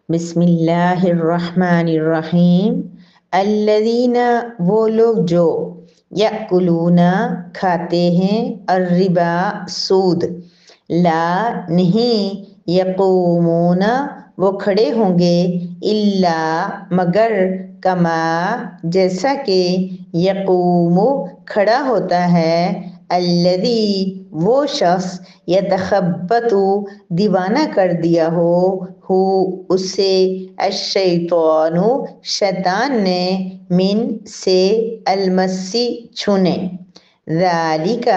بسم اللہ الرحمن الرحیم۔ الذین وہ لوگ جو یأکلون کھاتے ہیں الربا سود، لا نہیں یقومون وہ کھڑے ہوں گے الا مگر کما جیسا کہ یقوم کھڑا ہوتا ہے الذی وہ شخص یتخبط دیوانہ کر دیا ہو اس سے الشیطان شیطان نے من سے المسی چھونے، ذالک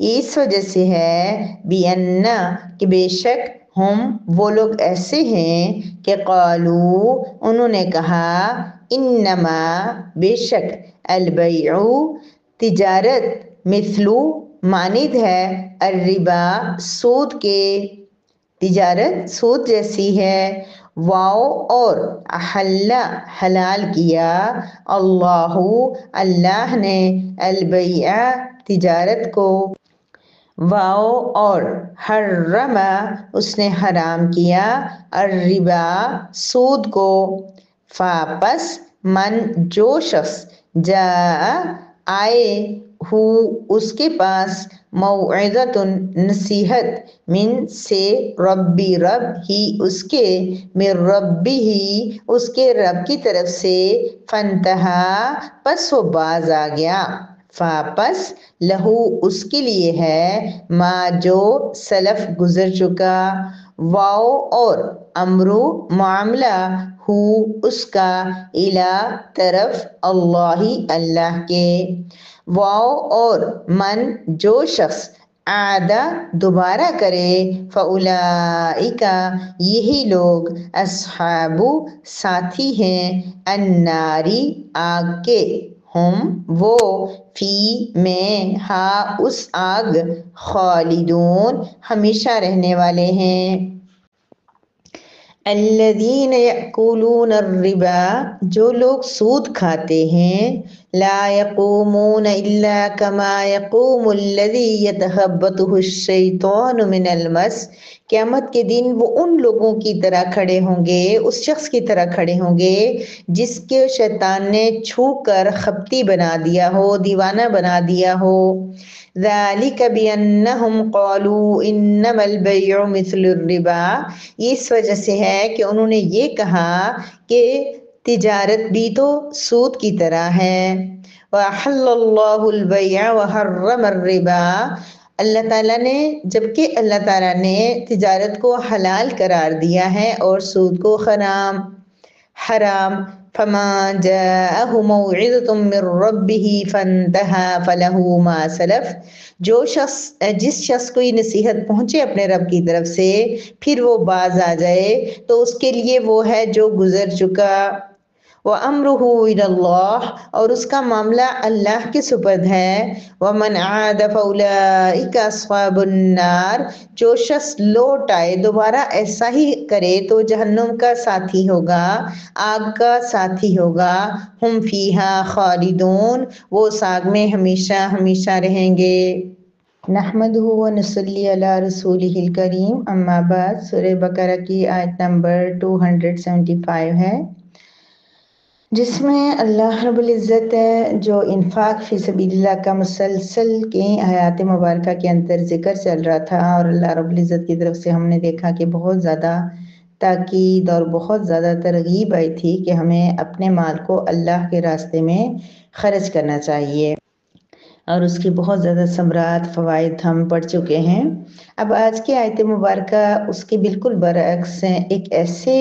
اس وجہ سے ہے بِأَنَّ کہ بے شک ہم وہ لوگ ایسے ہیں کہ قالو انہوں نے کہا انما بے شک البیع تجارت مثلو مانند ہے الربا سود کے، تجارت سود جیسی ہے، واو اور احل حلال کیا اللہ اللہ نے البیع تجارت کو، واو اور حرم اس نے حرام کیا الربا سود کو، فاپس من جو شخص جاء آئے ہو اس کے پاس موعظۃ نصیحت من سے ربی رب ہی اس کے من ربی ہی اس کے رب کی طرف سے فانتہا پس وہ باز آ گیا، فاپس لہو اس کے لیے ہے ما جو سلف گزر چکا، واو اور امرو معاملہ ہو اس کا الا طرف اللہ اللہ کے، واو اور من جو شخص عادہ دوبارہ کرے فاولئک یہی لوگ اصحاب ساتھی ہیں الناری آگ کے، ہم وہ فی میں ہا اس آگ خالدون ہمیشہ رہنے والے ہیں۔ الذین یأکلون الربا جو لوگ سود کھاتے ہیں، لا یقومون الا کما یقوم الذی یتخبطہ الشیطان من المس، قیامت کے دن وہ ان لوگوں کی طرح کھڑے ہوں گے، اس شخص کی طرح کھڑے ہوں گے جس کے شیطان نے چھو کر خبطی بنا دیا ہو، دیوانہ بنا دیا ہو، ذالک بانہم قالوا انما البیع مثل الربا، اس وجہ سے ہے کہ انہوں نے یہ کہا کہ تجارت بھی تو سود کی طرح ہے، وَأَحَلَّ اللَّهُ الْبَيْعَ وَحَرَّمَ الرِّبَا، اللہ تعالیٰ نے جبکہ اللہ تعالیٰ نے تجارت کو حلال قرار دیا ہے اور سود کو حرام، فَمَا جَاءَهُ مَوْعِظَةٌ مِّن رَّبِّهِ فَانتَهَىٰ فَلَهُ مَا سَلَفَ، جس شخص کو یہ نصیحت پہنچے اپنے رب کی طرف سے پھر وہ باز آ جائے تو اس کے لیے وہ ہے جو گزر چکا، وَأَمْرُهُ إِلَى اللَّهِ اور اس کا معاملہ اللہ کے سپرد ہے، وَمَنْ عَادَ فَأُولَئِكَ أَصْحَابُ النَّارِ جو شخص لوٹ آئے دوبارہ ایسا ہی کرے تو جہنم کا ساتھی ہوگا، آگ کا ساتھی ہوگا، ہم فیہا خالدون وہ اس آگ میں ہمیشہ ہمیشہ رہیں گے۔ نحمدہ و نصلی علی رسولہ الکریم، اما بعد، سورہ بقرہ کی آیت نمبر 275 ہے، جس میں اللہ رب العزت جو انفاق فی سبیل اللہ کا مسلسل کی آیات مبارکہ کے اندر ذکر چل رہا تھا، اور اللہ رب العزت کی طرف سے ہم نے دیکھا کہ بہت زیادہ تاکید اور بہت زیادہ ترغیب آئی تھی کہ ہمیں اپنے مال کو اللہ کے راستے میں خرچ کرنا چاہیے، اور اس کی بہت زیادہ ثمرات فوائد ہم پڑھ چکے ہیں۔ اب آج کی آیت مبارکہ اس کے بالکل برعکس ایک ایسے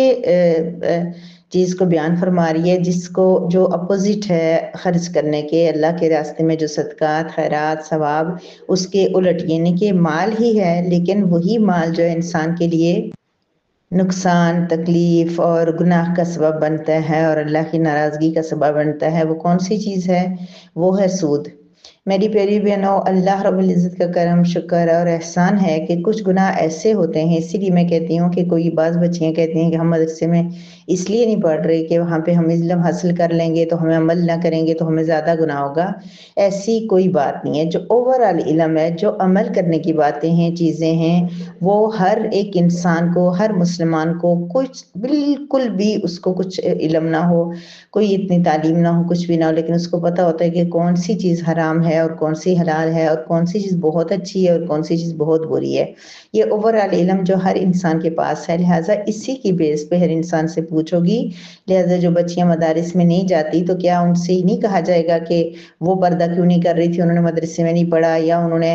چیز کو بیان فرما رہی ہے جس کو جو اپوزٹ ہے خرچ کرنے کے، اللہ کے راستے میں جو صدقات خیرات ثواب اس کے الٹ، یعنی کہ مال ہی ہے لیکن وہی مال جو انسان کے لیے نقصان تکلیف اور گناہ کا سبب بنتا ہے اور اللہ کی ناراضگی کا سبب بنتا ہے، وہ کون سی چیز ہے؟ وہ ہے سود۔ میری پیاری بہنوں، اللہ رب العزت کا کرم شکر اور احسان ہے کہ کچھ گناہ ایسے ہوتے ہیں، اسی لیے میں کہتی ہوں کہ کوئی بعض بچیاں کہتی ہیں کہ ہم مدرسے میں اس لیے نہیں پڑھ رہے کہ وہاں پہ ہم علم حاصل کر لیں گے تو ہمیں عمل نہ کریں گے تو ہمیں زیادہ گناہ ہوگا۔ ایسی کوئی بات نہیں ہے۔ جو اوورآل علم ہے، جو عمل کرنے کی باتیں ہیں، چیزیں ہیں، وہ ہر ایک انسان کو، ہر مسلمان کو کچھ بالکل بھی اس کو کچھ علم نہ ہو، کوئی اتنی تعلیم نہ ہو، کچھ بھی نہ ہو، لیکن اس کو پتہ ہوتا ہے کہ کون سی چیز حرام ہے اور کون سی حلال ہے اور کون سی چیز بہت اچھی ہے اور کون سی چیز بہت بری ہے۔ یہ اوورآل علم جو ہر انسان کے پاس ہے، لہٰذا اسی کی بیس پہ ہر انسان سے پوچھو گی۔ لہٰذا جو بچیاں مدارس میں نہیں جاتی تو کیا ان سے ہی نہیں کہا جائے گا کہ وہ پردہ کیوں نہیں کر رہی تھی، انہوں نے مدرسے میں نہیں پڑھا، یا انہوں نے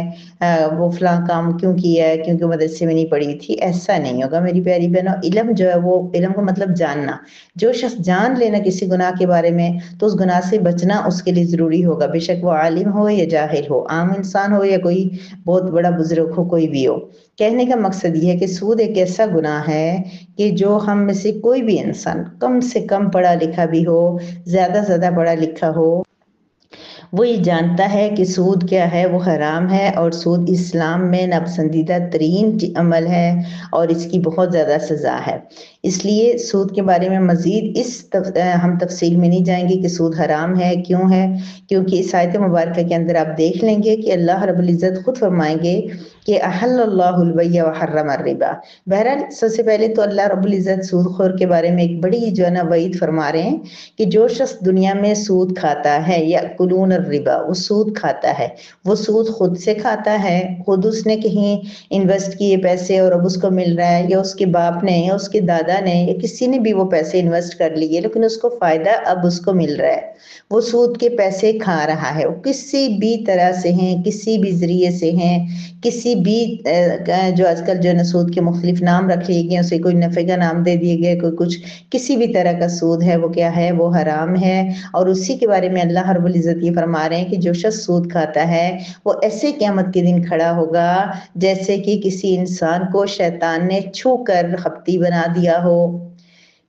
وہ فلاں کام کیوں کیا ہے کیونکہ مدرسے میں نہیں پڑھی تھی؟ ایسا نہیں ہوگا میری پیاری بہنوں۔ علم جو ہے، وہ علم کا مطلب جاننا۔ جو شخص جان لینا کسی گناہ کے بارے میں تو اس گناہ سے بچنا اس کے لیے ضروری ہوگا، بے شک وہ عالم ہو یا جاہل ہو، عام انسان ہو یا کوئی بہت بڑا بزرگ ہو، کوئی بھی ہو۔ کہنے کا مقصد یہ ہے کہ سود ایک ایسا گناہ ہے کہ جو ہم میں سے کوئی بھی انسان، کم سے کم پڑھا لکھا بھی ہو، زیادہ سے زیادہ پڑھا لکھا ہو، وہ یہ جانتا ہے کہ سود کیا ہے، وہ حرام ہے، اور سود اسلام میں ناپسندیدہ ترین عمل ہے اور اس کی بہت زیادہ سزا ہے۔ اس لیے سود کے بارے میں مزید ہم تفصیل میں نہیں جائیں گے کہ سود حرام ہے، کیوں ہے، کیونکہ اس آیت مبارکہ کے اندر آپ دیکھ لیں گے کہ اللہ رب العزت خود فرمائیں گے کہ احل اللہ البیع وحرم الربا۔ بہرحال سب سے پہلے تو اللہ رب العزت سود خور کے بارے میں ایک بڑی جو ہے نا وعید فرما رہے ہیں کہ جو شخص دنیا میں سود کھاتا ہے، یأکلون الربا، وہ سود کھاتا ہے، وہ سود خود سے کھاتا ہے، خود اس نے کہیں انویسٹ کیے پیسے اور اب اس کو مل رہا ہے، یا اس کے باپ نے یا اس کے دادا نے یا کسی نے بھی وہ پیسے انویسٹ کر لیے لیکن اس کو فائدہ اب اس کو مل رہا ہے، وہ سود کے پیسے کھا رہا ہے۔ وہ کسی بھی طرح سے ہیں، کسی بھی ذریعے سے ہیں، کسی بھی جو آج کل جو ہے سود کے مختلف نام رکھ لیے گئے، اسے کوئی نفع کا نام دے دیے گئے، کوئی کچھ، کسی بھی طرح کا سود ہے وہ کیا ہے، وہ حرام ہے۔ اور اسی کے بارے میں اللہ رب العزت یہ فرما رہے ہیں کہ جو شخص سود کھاتا ہے وہ ایسے قیامت کے دن کھڑا ہوگا جیسے کہ کسی انسان کو شیطان نے چھو کر خپتی بنا دیا ہو۔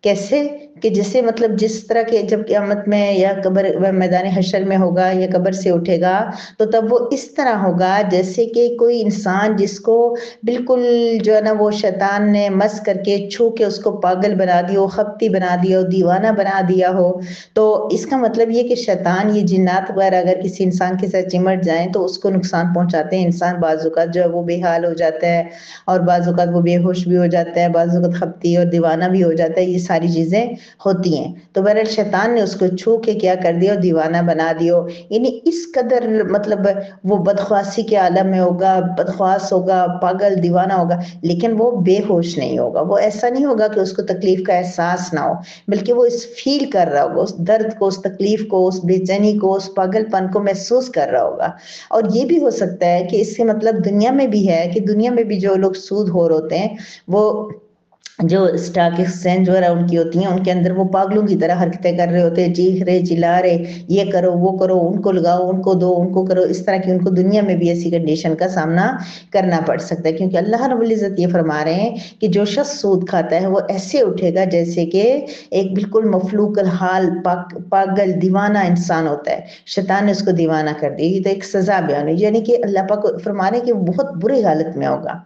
کیسے کہ جیسے مطلب جس طرح کے جب قیامت میں یا قبر میدان حشر میں ہوگا یا قبر سے اٹھے گا تو تب وہ اس طرح ہوگا جیسے کہ کوئی انسان جس کو بالکل جو ہے نا وہ شیطان نے مس کر کے چھو کے اس کو پاگل بنا دیا ہو، خپتی بنا دیا ہو، دیوانہ بنا دیا ہو۔ تو اس کا مطلب یہ کہ شیطان، یہ جنات وغیرہ اگر کسی انسان کے ساتھ چمٹ جائیں تو اس کو نقصان پہنچاتے ہیں۔ انسان بعض اوقات جو ہے وہ بے حال ہو جاتا ہے اور بعض اوقات وہ بے ہوش بھی ہو جاتا ہے، بعض اوقات خپتی اور دیوانہ بھی ہو جاتا ہے، یہ ساری چیزیں ہوتی ہیں۔ تو بہرحال شیطان نے اس کو چھو کے کیا کر دیا، دیوانہ بنا دیا، یعنی اس قدر مطلب وہ بدخواسی کے عالم میں ہوگا، بدخواس ہوگا، پاگل دیوانہ ہوگا، لیکن وہ بے ہوش نہیں ہوگا۔ وہ ایسا نہیں ہوگا کہ اس کو تکلیف کا احساس نہ ہو، بلکہ وہ اس فیل کر رہا ہوگا، اس درد کو، اس تکلیف کو، اس بے چینی کو، اس پاگل پن کو محسوس کر رہا ہوگا۔ اور یہ بھی ہو سکتا ہے کہ اس سے مطلب دنیا میں بھی ہے کہ دنیا میں بھی جو لوگ سود خور ہوتے ہیں، وہ جو اسٹاک ایکسچینج وغیرہ ان کی ہوتی ہیں، ان کے اندر وہ پاگلوں کی طرح حرکتیں کر رہے ہوتے ہیں، چیخ رہے، چلا رہے، یہ کرو، وہ کرو، ان کو لگاؤ، ان کو دو، ان کو کرو، اس طرح کی ان کو دنیا میں بھی ایسی کنڈیشن کا سامنا کرنا پڑ سکتا ہے، کیونکہ اللہ رب العزت یہ فرما رہے ہیں کہ جو شخص سود کھاتا ہے وہ ایسے اٹھے گا جیسے کہ ایک بالکل مفلوق الحال پاگل دیوانہ انسان ہوتا ہے۔ شیطان نے اس کو دیوانہ کر دیا، یہ تو ایک سزا بیان ہوئی، یعنی کہ اللہ پاک فرما رہے ہیں کہ وہ بہت بری حالت میں ہوگا۔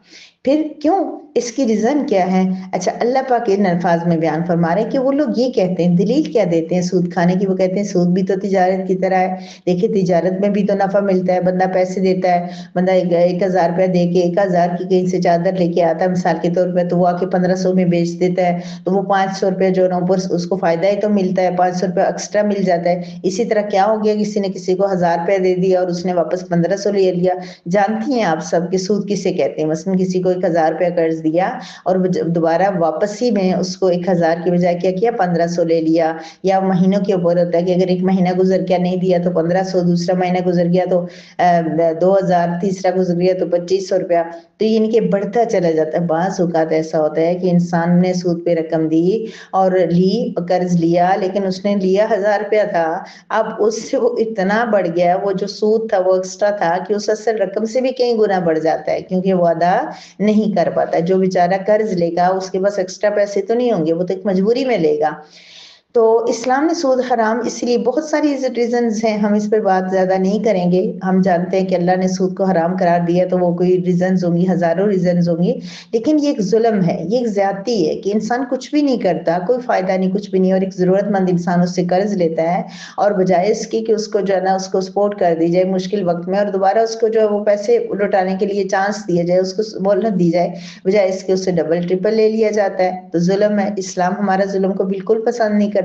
پھر کیوں؟ اس کی ریزن کیا ہے؟ اچھا، اللہ پاک ان الفاظ میں بیان فرما رہے ہیں کہ وہ لوگ یہ کہتے ہیں، دلیل کیا دیتے ہیں سود کھانے کی؟ وہ کہتے ہیں سود بھی تو تجارت کی طرح ہے، دیکھیں تجارت میں بھی تو نفع ملتا ہے، بندہ پیسے دیتا ہے، بندہ 1000 روپیہ دے کے 1000 کی کہیں سے چادر لے کے آتا ہے مثال کے طور پہ، تو وہ آ کے 1500 میں بیچ دیتا ہے، تو وہ 500 روپیہ جو نا اوپر اس کو فائدہ ہی تو ملتا ہے، 500 روپیہ ایکسٹرا مل جاتا ہے۔ اسی طرح کیا ہو گیا، کسی نے کسی کو 1000 روپیہ دے دیا اور اس نے واپس 1500 لے لیا۔ جانتی ہیں آپ سب کہ سود کسے کہتے ہیں؟ مثلا کسی کو 1000 روپیہ قرض دیا اور دوبارہ واپسی میں اس کو 1000 کی بجائے کیا کیا، 1500 لے لیا، یا مہینوں کے اوپر ہوتا ہے کہ اگر ایک مہینہ گزر گیا نہیں دیا تو 1500، دوسرا مہینہ گزر گیا تو 2000، تیسرا گزر گیا تو 2500 روپیہ، تو یہ ان کے بڑھتا چلا جاتا ہے۔ بعض اوقات ایسا ہوتا ہے کہ انسان نے سود پہ رقم دی اور لی، قرض لیا، لیکن اس نے لیا 1000 روپیہ تھا، اب اس سے وہ اتنا بڑھ گیا، وہ جو سود تھا وہ ایکسٹرا تھا کہ اس اصل رقم سے بھی کئی گنا بڑھ جاتا ہے، کیونکہ وہ ادا نہیں کر پاتا۔ جو بیچارہ قرض لے گا اس کے پاس ایکسٹرا پیسے تو نہیں ہوں گے، وہ تو ایک مجبوری میں لے گا۔ تو اسلام نے سود حرام اس لیے بہت ساری ریزنز ہیں، ہم اس پہ بات زیادہ نہیں کریں گے. ہم جانتے ہیں کہ اللہ نے سود کو حرام قرار دیا تو وہ کوئی ریزنز ہوں گی، ہزاروں ریزنز ہوں گی، لیکن یہ ایک ظلم ہے، یہ ایک زیادتی ہے کہ انسان کچھ بھی نہیں کرتا، کوئی فائدہ نہیں، کچھ بھی نہیں، اور ایک ضرورت مند انسان اس سے قرض لیتا ہے، اور بجائے اس کی کہ اس کو جو ہے نا اس کو سپورٹ کر دی جائے مشکل وقت میں، اور دوبارہ اس کو جو ہے وہ پیسے لوٹانے کے لیے چانس دیا جائے، اس کو مہلت دی جائے، بجائے اس کے اس سے ڈبل ٹرپل لے لیا جاتا ہے. تو ظلم ہے. اسلام ہمارا ظلم کو بالکل پسند نہیں کرتا.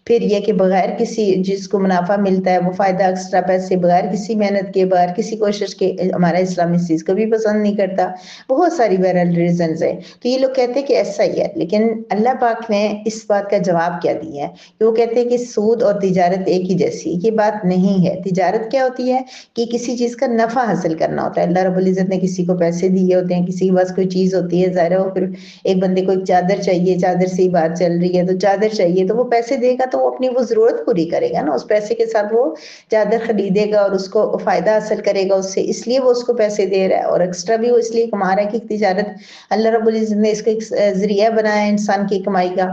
پھر یہ کہ بغیر کسی جس کو منافع ملتا ہے وہ فائدہ ایکسٹرا پیسے بغیر کسی محنت کے بغیر کسی کوشش کے، ہمارا اسلام اس چیز کو بھی پسند نہیں کرتا. بہت ساری بہرحال ریزنز ہیں. تو یہ لوگ کہتے ہیں کہ ایسا ہی ہے، لیکن اللہ پاک نے اس بات کا جواب کیا دیا ہے کہ وہ کہتے ہیں کہ سود اور تجارت ایک ہی جیسی. یہ بات نہیں ہے. تجارت کیا ہوتی ہے کہ کسی چیز کا نفع حاصل کرنا ہوتا ہے. اللہ رب العزت نے کسی کو پیسے دیے ہوتے ہیں، کسی کے پاس کوئی چیز ہوتی ہے، ظاہر ہے وہ پھر ایک بندے کو ایک چادر چاہیے، چادر سے ہی بات چل رہی ہے تو چادر چاہیے، تو وہ پیسے دے گا تو وہ اپنی وہ ضرورت پوری کرے گا نا، اس پیسے کے ساتھ وہ چادر خریدے گا اور اس کو فائدہ حاصل کرے گا اس سے، اس لیے وہ اس کو پیسے دے رہا ہے، اور ایکسٹرا بھی وہ اس لیے کما رہا ہے کہ تجارت اللہ رب العزت نے اس کو ایک ذریعہ بنایا ہے انسان کی کمائی کا.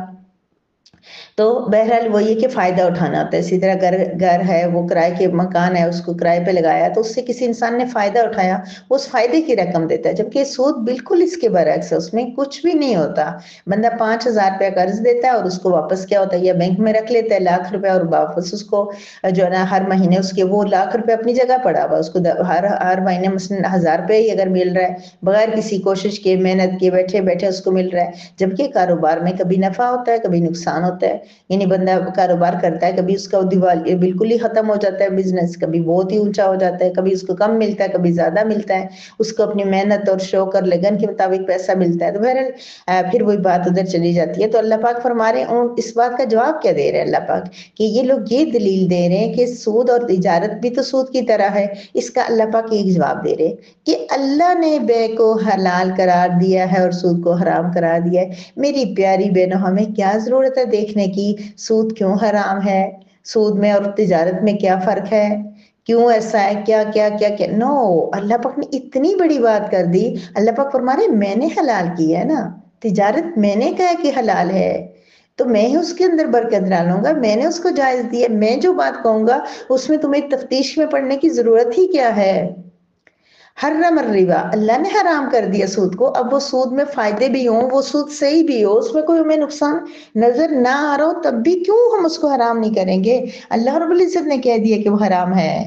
تو بہرحال وہ یہ کہ فائدہ اٹھانا ہوتا ہے. اسی طرح گھر ہے، وہ کرائے کے مکان ہے، اس کو کرائے پہ لگایا تو اس سے کسی انسان نے فائدہ اٹھایا، اس فائدے کی رقم دیتا ہے. جبکہ سود بالکل اس کے برعکس ہے، اس میں کچھ بھی نہیں ہوتا. بندہ 5,000 روپیہ قرض دیتا ہے اور اس کو واپس کیا ہوتا ہے، یا بینک میں رکھ لیتا ہے 1,00,000 روپیہ اور واپس اس کو جو ہے نا ہر مہینے اس کے وہ 1,00,000 روپے اپنی جگہ پڑا ہوا، اس کو ہر مہینے مثلاً 1,000 روپے ہی اگر مل رہا ہے بغیر کسی کوشش کے، محنت کے، بیٹھے بیٹھے اس کو مل رہا ہے. جبکہ کاروبار میں کبھی نفع ہوتا ہے، کبھی نقصان ہوتا ہے. یعنی بندہ کاروبار کرتا ہے، کبھی اس کا دیوالیہ بالکل ہی ختم ہو جاتا ہے بزنس، کبھی بہت ہی اونچا ہو جاتا ہے، کبھی اس کو کم ملتا ہے، کبھی زیادہ ملتا ہے، اس کو اپنی محنت اور شوق اور لگن کے مطابق پیسہ ملتا ہے. تو بہرحال پھر وہی بات ادھر چلی جاتی ہے. تو اللہ پاک فرما رہے ہیں، اس بات کا جواب کیا دے رہے ہیں اللہ پاک کہ یہ لوگ یہ دلیل دے رہے ہیں کہ سود اور تجارت بھی تو سود کی طرح ہے. اس کا اللہ پاک ایک جواب دے رہے ہیں کہ اللہ نے بے کو حلال قرار دیا ہے اور سود کو حرام قرار دیا ہے. میری پیاری بہنوں، ہمیں کیا ضرورت ہے دیکھنے کی سود کیوں حرام ہے، سود میں اور تجارت میں کیا فرق ہے، کیوں ایسا ہے، کیا کیا کیا کیا. نو، اللہ پاک نے اتنی بڑی بات کر دی. اللہ پاک فرما رہے میں نے حلال کی ہے نا، تجارت میں نے کہا کہ حلال ہے تو میں ہی اس کے اندر برکت ڈالوں گا، میں نے اس کو جائز دیا. میں جو بات کہوں گا اس میں تمہیں تفتیش میں پڑنے کی ضرورت ہی کیا ہے. حرم الربا، اللہ نے حرام کر دیا سود کو. اب وہ سود میں فائدے بھی ہوں، وہ سود صحیح بھی ہو، اس میں کوئی ہمیں نقصان نظر نہ آ رہا ہو، تب بھی کیوں ہم اس کو حرام نہیں کریں گے. اللہ رب العزت نے کہہ دیا کہ وہ حرام ہے.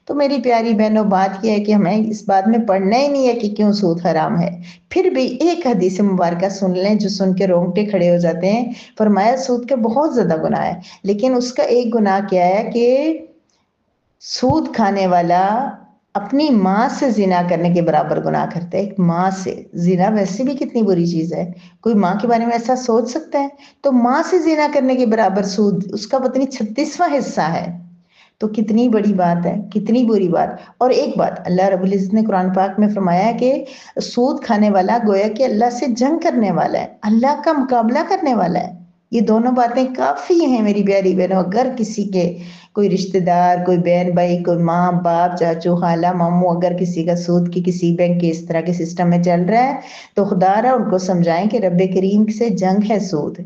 تو میری پیاری بہنوں، بات یہ ہے کہ ہمیں اس بات میں پڑھنا ہی نہیں ہے کہ کیوں سود حرام ہے. پھر بھی ایک حدیث مبارکہ سن لیں جو سن کے رونگٹے کھڑے ہو جاتے ہیں. فرمایا سود کے بہت زیادہ گناہ ہے، لیکن اس کا ایک گناہ کیا ہے کہ سود کھانے والا اپنی ماں سے زنا کرنے کے برابر گناہ کرتا ہے. ایک ماں سے زنا ویسے بھی کتنی بری چیز ہے، کوئی ماں کے بارے میں ایسا سوچ سکتا ہے؟ تو ماں سے زنا کرنے کے برابر سود اس کا پتہ نہیں 36واں حصہ ہے. تو کتنی بڑی بات ہے، کتنی بری بات. اور ایک بات اللہ رب العزت نے قرآن پاک میں فرمایا ہے کہ سود کھانے والا گویا کہ اللہ سے جنگ کرنے والا ہے، اللہ کا مقابلہ کرنے والا ہے. یہ دونوں باتیں کافی ہیں میری پیاری بہنوں. اگر کسی کے کوئی رشتہ دار، کوئی بہن بھائی، کوئی ماں باپ، چاچو خالہ ماموں، اگر کسی کا سود کی کسی بینک کے اس طرح کے سسٹم میں چل رہا ہے تو خدا رہا ان کو سمجھائیں کہ رب کریم سے جنگ ہے سود،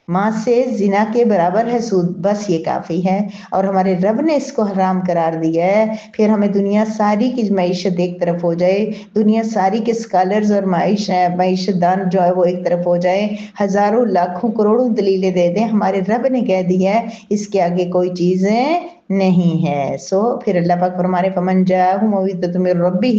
ماں سے زنا کے برابر ہے سود، بس یہ کافی ہے. اور ہمارے رب نے اس کو حرام قرار دیا ہے. پھر ہمیں دنیا ساری کی معیشت ایک طرف ہو جائے، دنیا ساری کے اسکالرز اور معیشت دان جو ہے وہ ایک طرف ہو جائے، ہزاروں لاکھوں کروڑوں دلیلیں دے دیں، ہمارے رب نے کہہ دیا ہے اس کے آگے کوئی چیزیں نہیں ہے. سو پھر اللہ پاک فرمانے فمن جاءہ موعظۃ من ربہ،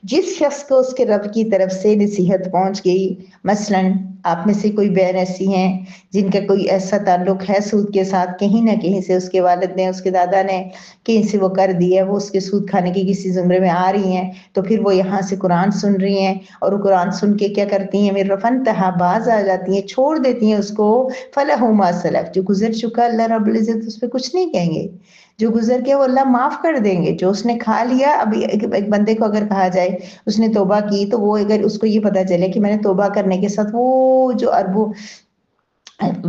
جس شخص کو اس کے رب کی طرف سے نصیحت پہنچ گئی. مثلاً آپ میں سے کوئی بہن ایسی ہیں جن کا کوئی ایسا تعلق ہے سود کے ساتھ، کہیں نہ کہیں سے اس کے والد نے، اس کے دادا نے کہیں سے وہ کر دی ہے، وہ اس کے سود کھانے کی کسی زمرے میں آ رہی ہیں، تو پھر وہ یہاں سے قرآن سن رہی ہیں اور وہ قرآن سن کے کیا کرتی ہیں، میرے فانتہا باز آ جاتی ہیں، چھوڑ دیتی ہیں اس کو. فلہ ما سلف، جو گزر چکا اللہ رب العزت اس پہ کچھ نہیں کہیں گے، جو گزر کے وہ اللہ معاف کر دیں گے. جو اس نے کھا لیا، اب ایک بندے کو اگر کہا جائے اس نے توبہ کی، تو وہ اگر اس کو یہ پتا چلے کہ میں نے توبہ کرنے کے ساتھ وہ جو اربوں